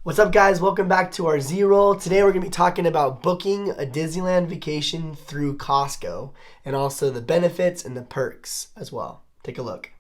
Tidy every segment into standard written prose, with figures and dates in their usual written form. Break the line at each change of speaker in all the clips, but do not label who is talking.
What's up, guys? Welcome back to our Z-Roll. Today we're going to be talking about booking a Disneyland vacation through Costco and also the benefits and the perks as well. Take a look.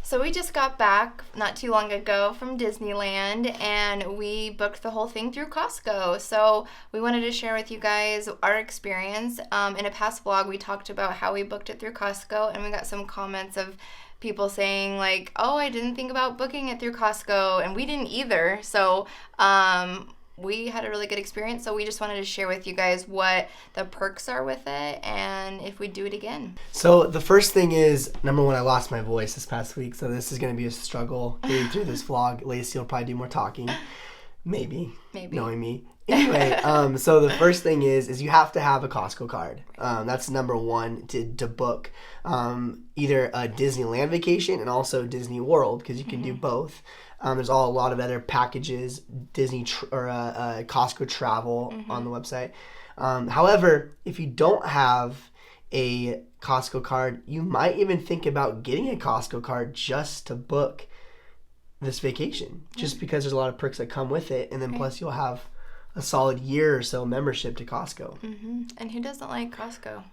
So we just got back not too long ago from Disneyland and we booked the whole thing through Costco. So we wanted to share with you guys our experience. In a past vlog, we talked about how we booked it through Costco, and we got some comments of people saying like, oh, I didn't think about booking it through Costco, and we didn't either. So we had a really good experience, so we just wanted to share with you guys what the perks are with it and if we do it again.
So the first thing is, number one, I lost my voice this past week, so this is going to be a struggle getting through this vlog. Lacey will probably do more talking. Maybe. Knowing me. Anyway, so the first thing is you have to have a Costco card. That's number one to book either a Disneyland vacation and also Disney World, because you can do both. There's a lot of other packages, Costco travel on the website. However, if you don't have a Costco card, you might even think about getting a Costco card just to book this vacation, just because there's a lot of perks that come with it, and then plus you'll have a solid year or so membership to Costco.
And who doesn't like Costco?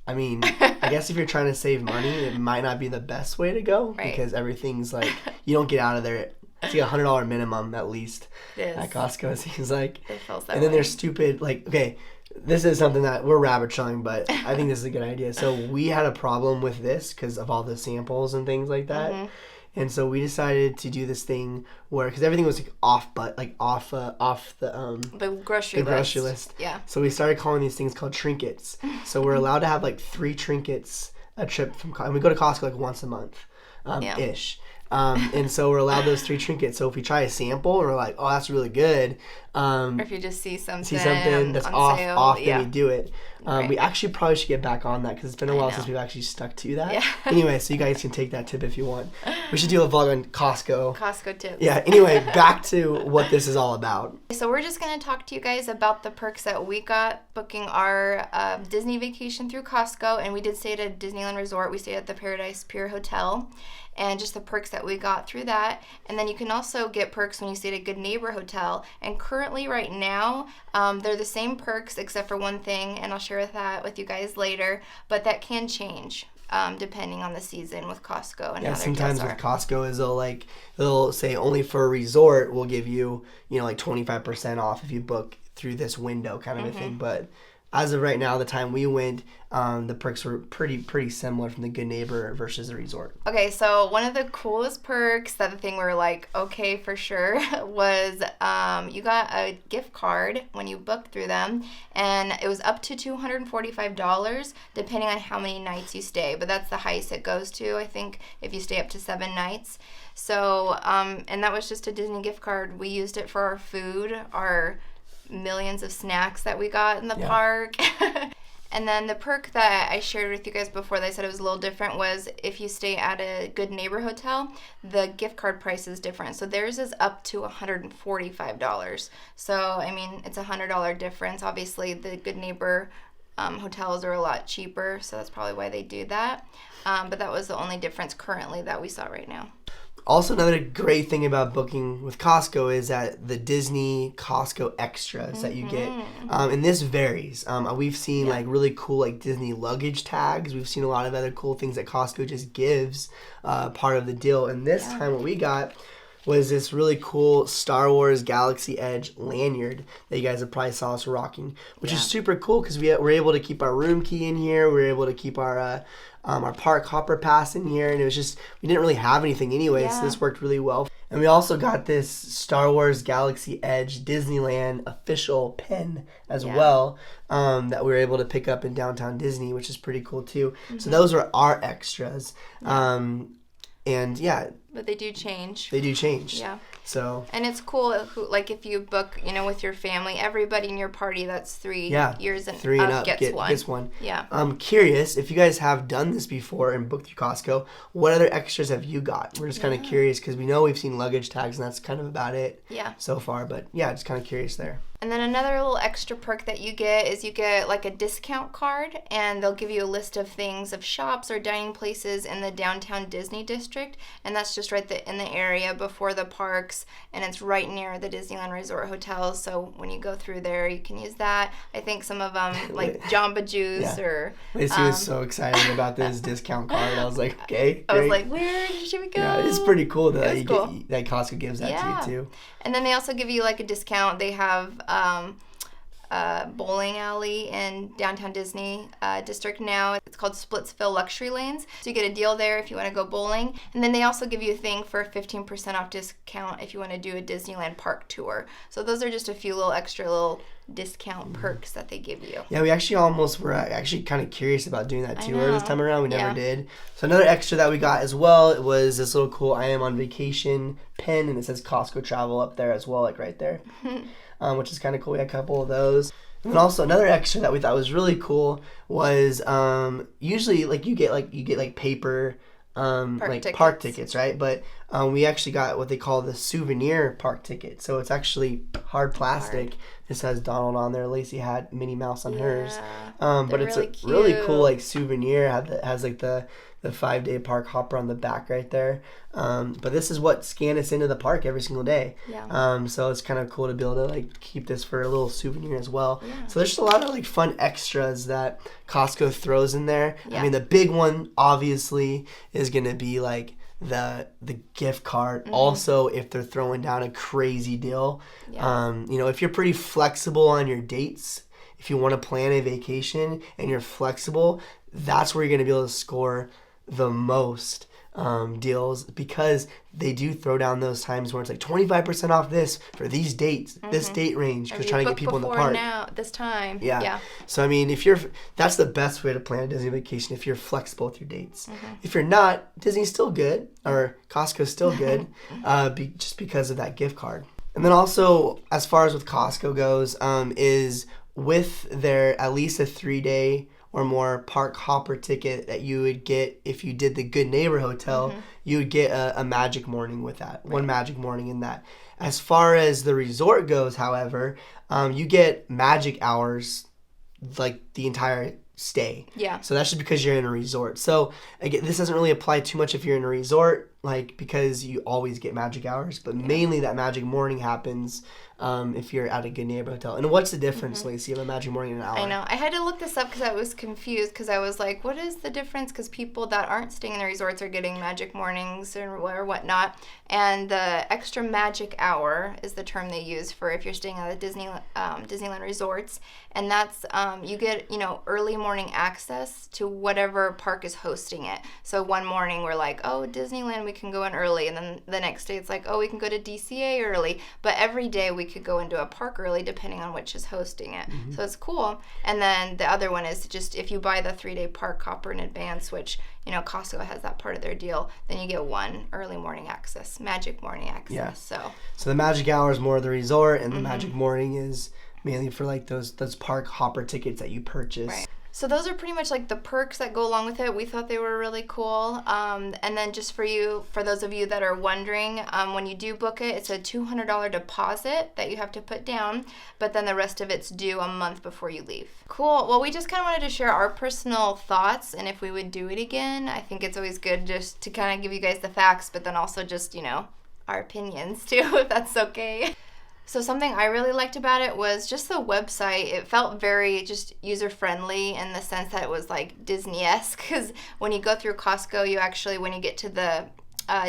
I mean, I guess if you're trying to save money, it might not be the best way to go, because everything's like, you don't get out of there. It's like $100 minimum at least at Costco, it seems like.
It feels that
and then
way.
there's stupid, like, okay, this is something that we're rabbit trailing, but I think this is a good idea. So we had a problem with this because of all the samples and things like that. And so we decided to do this thing where, because everything was like off the grocery list.
Yeah.
So we started calling these things called trinkets. So we're allowed to have like 3 trinkets a trip and we go to Costco like once a month, ish. And so we're allowed those 3 trinkets. So if we try a sample and we're like, oh, that's really good.
Or if you just see something
that's
on
off,
sale,
then we do it. We actually probably should get back on that because it's been a while since we've actually stuck to that.
Yeah.
Anyway, so you guys can take that tip if you want. We should do a vlog on Costco.
Costco tips.
Yeah, anyway, back to what this is all about.
So we're just going to talk to you guys about the perks that we got booking our Disney vacation through Costco. And we did stay at a Disneyland resort. We stayed at the Paradise Pier Hotel. And just the perks that we got through that. And then you can also get perks when you stay at a Good Neighbor Hotel. And currently right now, they're the same perks except for one thing, and I'll share that with you guys later. But that can change depending on the season with Costco and how their
sometimes
deals
with
are.
Costco is they'll say only for a resort we'll give you like 25% off if you book through this window kind of a thing. But as of right now, the time we went, the perks were pretty similar from the Good Neighbor versus the resort.
Okay, so one of the coolest perks, that the thing we were like, okay, for sure, was you got a gift card when you booked through them, and it was up to $245 depending on how many nights you stay, but that's the highest it goes to, I think, if you stay up to 7 nights. So, and that was just a Disney gift card. We used it for our food, our millions of snacks that we got in the park. And then the perk that I shared with you guys before that I said it was a little different was if you stay at a Good Neighbor Hotel, the gift card price is different. So theirs is up to $145. So, I mean, it's a $100 difference. Obviously, the Good Neighbor hotels are a lot cheaper, so that's probably why they do that. But that was the only difference currently that we saw right now.
Also, another great thing about booking with Costco is that the Disney Costco extras that you get, and this varies. We've seen like really cool like Disney luggage tags. We've seen a lot of other cool things that Costco just gives part of the deal. And this time what we got was this really cool Star Wars Galaxy Edge lanyard that you guys have probably saw us rocking, which is super cool because we're able to keep our room key in here. We're able to keep our park hopper pass in here, and it was just, we didn't really have anything anyway, so this worked really well. And we also got this Star Wars Galaxy Edge Disneyland official pin as well that we were able to pick up in downtown Disney, which is pretty cool too. So those were our extras. And
But they do change.
They do change.
Yeah.
So.
And it's cool, like if you book, with your family, everybody in your party that's 3 years and up gets one. Yeah. I'm
curious if you guys have done this before and booked through Costco. What other extras have you got? We're just kind of curious because we know we've seen luggage tags and that's kind of about it. So far, but just kind of curious there.
And then another little extra perk that you get is you get like a discount card, and they'll give you a list of things of shops or dining places in the downtown Disney district, and that's just right in the area before the parks, and it's right near the Disneyland Resort hotels. So when you go through there, you can use that. I think some of them like Jamba Juice or.
Lacey was so excited about this discount card. I was like, okay. Great.
I was like, where should we go?
Yeah, it's pretty cool that that Costco gives that to you too.
And then they also give you like a discount. They have bowling alley in downtown Disney district now. It's called Splitsville Luxury Lanes. So you get a deal there if you want to go bowling. And then they also give you a thing for a 15% off discount if you want to do a Disneyland park tour. So those are just a few little extra discount perks that they give you.
Yeah, we actually were actually kind of curious about doing that tour this time around. We never did. So another extra that we got as well was this little cool I am on vacation pen, and it says Costco travel up there as well, like right there, which is kind of cool. We had a couple of those. And then also another extra that we thought was really cool was usually like you get paper park tickets, right? But we actually got what they call the souvenir park ticket. So it's actually hard plastic. This has Donald on there. Lacey had Minnie Mouse on hers. But it's really cool like souvenir. Has like the 5-day park hopper on the back right there. But this is what scan us into the park every single day. So it's kind of cool to be able to like keep this for a little souvenir as well. So there's just a lot of like fun extras that Costco throws in there. I mean, the big one obviously is going to be like the gift card. Also, if they're throwing down a crazy deal, if you're pretty flexible on your dates, if you want to plan a vacation and you're flexible, that's where you're going to be able to score the most deals, because they do throw down those times where it's like 25% off this for these dates, this date range, because trying to get people in the park.
Now, this time.
So I mean, that's the best way to plan a Disney vacation, if you're flexible with your dates. If you're not, Disney's still good, or Costco's still good, just because of that gift card. And then also, as far as with Costco goes, is with their at least a 3-day or more park hopper ticket that you would get if you did the Good Neighbor Hotel, you would get a magic morning with that. One magic morning in that. As far as the resort goes, however, you get magic hours like the entire stay. So that's just because you're in a resort. So again, this doesn't really apply too much if you're in a resort, like because you always get magic hours, but mainly that magic morning happens if you're at a Good Neighbor Hotel. And what's the difference, Lacey, of a magic morning and an hour?
I know. I had to look this up because I was confused, because I was like, what is the difference? Because people that aren't staying in the resorts are getting magic mornings or whatnot. And the extra magic hour is the term they use for if you're staying at the Disneyland resorts. And that's, you get, early morning access to whatever park is hosting it. So one morning we're like, oh, Disneyland, we can go in early. And then the next day it's like, oh, we can go to DCA early. But every day we could go into a park early depending on which is hosting it. So it's cool. And then the other one is just if you buy the 3-day park hopper in advance, which, Costco has that part of their deal, then you get one early morning access, magic morning access. So
the magic hour is more of the resort, and the magic morning is mainly for like those park hopper tickets that you purchase.
Right. So those are pretty much like the perks that go along with it. We thought they were really cool. And then just for those of you that are wondering, when you do book it, it's a $200 deposit that you have to put down, but then the rest of it's due a month before you leave. Cool. Well, we just kind of wanted to share our personal thoughts and if we would do it again. I think it's always good just to kind of give you guys the facts, but then also just, our opinions too, if that's okay. So something I really liked about it was just the website. It felt very just user-friendly in the sense that it was like Disney-esque, because when you go through Costco, you actually, when you get to the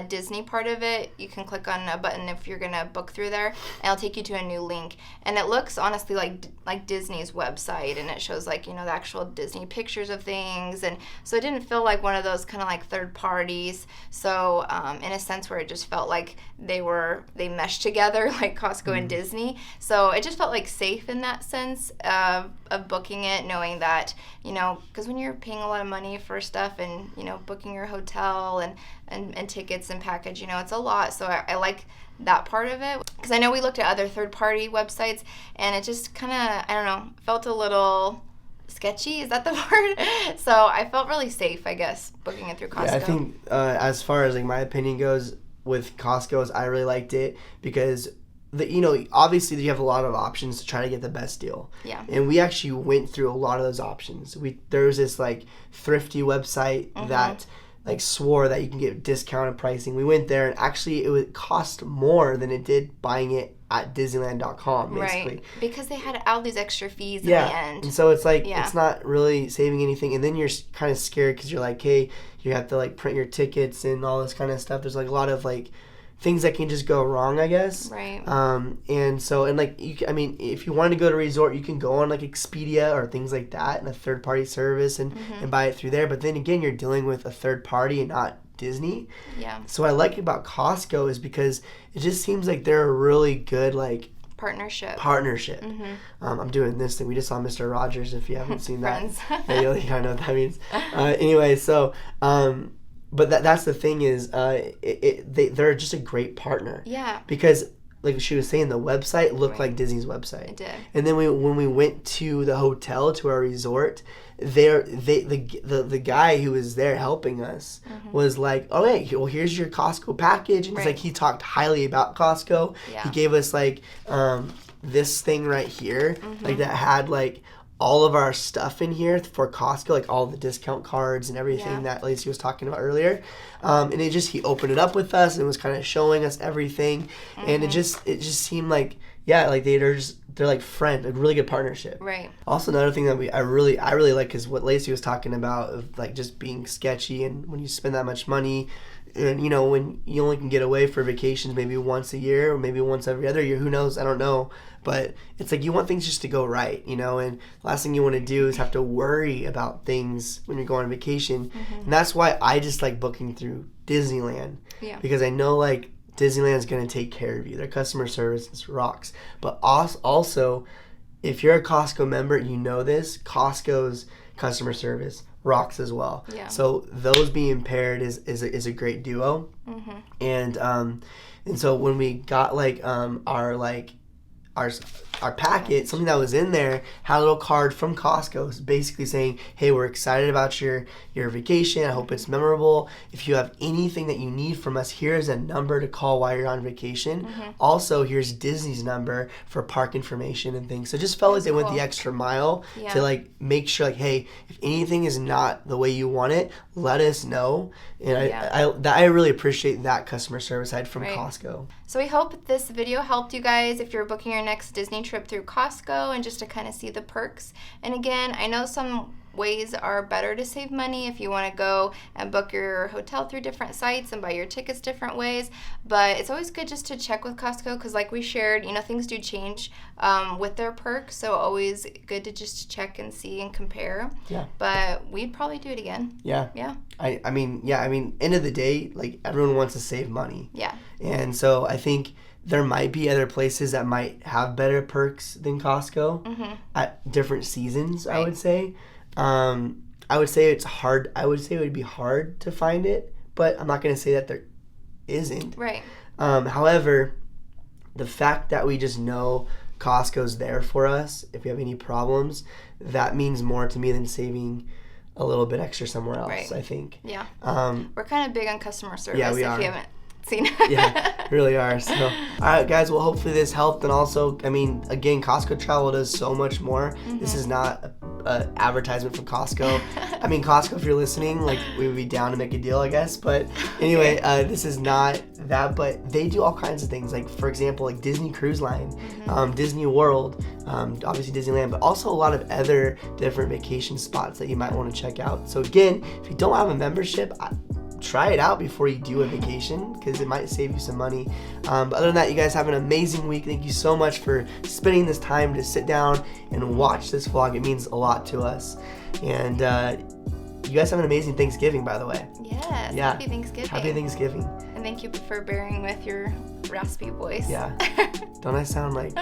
Disney part of it, you can click on a button if you're gonna book through there, and it'll take you to a new link. And it looks honestly like Disney's website, and it shows like the actual Disney pictures of things, and so it didn't feel like one of those kind of like third parties. So in a sense where it just felt like they meshed together like Costco and Disney. So it just felt like safe in that sense of of booking it, knowing that, because when you're paying a lot of money for stuff and, booking your hotel and tickets and package, it's a lot. So I like that part of it, because I know we looked at other third-party websites and it just kind of, I don't know, felt a little sketchy. Is that the word? So I felt really safe, I guess, booking it through Costco.
Yeah, I think as far as like my opinion goes with Costco's, I really liked it because obviously you have a lot of options to try to get the best deal.
Yeah.
And we actually went through a lot of those options. There was this like thrifty website that like swore that you can get discounted pricing. We went there and actually it would cost more than it did buying it at Disneyland.com, basically.
Right, because they had all these extra fees in the end.
And so it's like, it's not really saving anything. And then you're kind of scared because you're like, hey, you have to like print your tickets and all this kind of stuff. There's like a lot of like things that can just go wrong, I guess.
Right.
And so, and like, if you want to go to a resort, you can go on like Expedia or things like that and a third party service and buy it through there. But then again, you're dealing with a third party and not Disney.
Yeah.
So what I like about Costco is because it just seems like they're a really good like
partnership.
I'm doing this thing. We just saw Mr. Rogers. If you haven't seen that,
Friends.
you kind of know what that means. Anyway, so but that's the thing is they're just a great partner.
Yeah.
Because like she was saying, the website looked like Disney's website.
It did.
And then when we went to the hotel, to our resort, the guy who was there helping us was like, oh, hey, well, here's your Costco package. And it's like he talked highly about Costco.
Yeah.
He gave us like this thing right here, like that had like all of our stuff in here for Costco, like all the discount cards and everything that Lacey was talking about earlier. And he opened it up with us and was kind of showing us everything. And it just seemed like, like they're like friends, a really good partnership.
Right.
Also, another thing that I really like is what Lacey was talking about of like just being sketchy, and when you spend that much money, and when you only can get away for vacations maybe once a year or maybe once every other year, who knows? I don't know. But it's like you want things just to go right, and the last thing you want to do is have to worry about things when you're going on vacation. And that's why I just like booking through Disneyland.
Yeah.
Because I know like Disneyland's going to take care of you. Their customer service rocks. But also, if you're a Costco member, you know this, Costco's customer service rocks as well. Yeah. So those being paired is a great duo. And so when we got like our packet, something that was in there had a little card from Costco basically saying, hey, we're excited about your vacation. I hope it's memorable. If you have anything that you need from us, here's a number to call while you're on vacation. Also, here's Disney's number for park information and things. So just felt like they went the extra mile to like make sure like, hey, if anything is not the way you want it, let us know. And I really appreciate that customer service side from Costco.
So we hope this video helped you guys if you're booking your next Disney trip through Costco and just to kind of see the perks. And again, I know some ways are better to save money if you want to go and book your hotel through different sites and buy your tickets different ways, but it's always good just to check with Costco because like we shared, things do change with their perks, so always good to just check and see and compare. But we'd probably do it again. I mean end of the day, like everyone wants to save money, and so I think there might be other places that might have better perks than Costco at different seasons. I would say it's hard. I would say it would be hard to find it, but I'm not going to say that there isn't. Right.
However, the fact that we just know Costco's there for us if we have any problems, that means more to me than saving a little bit extra somewhere else, I think.
Yeah. We're kind of big on customer service
we
if
are.
you haven't seen it.
We really are. So, all right, guys. Well, hopefully this helped. And also, again, Costco Travel does so much more. This is not an advertisement for Costco. Costco, if you're listening, like we would be down to make a deal, I guess. But anyway, this is not that. But they do all kinds of things. Like for example, like Disney Cruise Line, Disney World, obviously Disneyland, but also a lot of other different vacation spots that you might want to check out. So again, if you don't have a membership, try it out before you do a vacation because it might save you some money. But other than that, you guys have an amazing week. Thank you so much for spending this time to sit down and watch this vlog. It means a lot to us. And you guys have an amazing Thanksgiving, by the way.
Yes. Yeah. Happy Thanksgiving.
Happy Thanksgiving.
And thank you for bearing with your raspy voice.
Yeah. Don't I sound like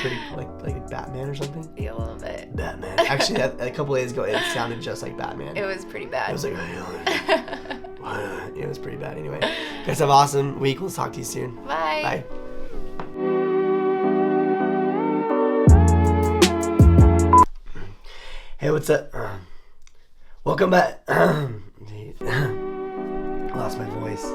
pretty like Batman or something?
Yeah, a little bit.
Batman. Actually, a couple days ago, it sounded just like Batman.
It was pretty bad.
It was like, it was pretty bad. Anyway, guys, have an awesome week. We'll talk to you soon.
Bye.
Bye. Hey, what's up? Welcome back. I lost my voice.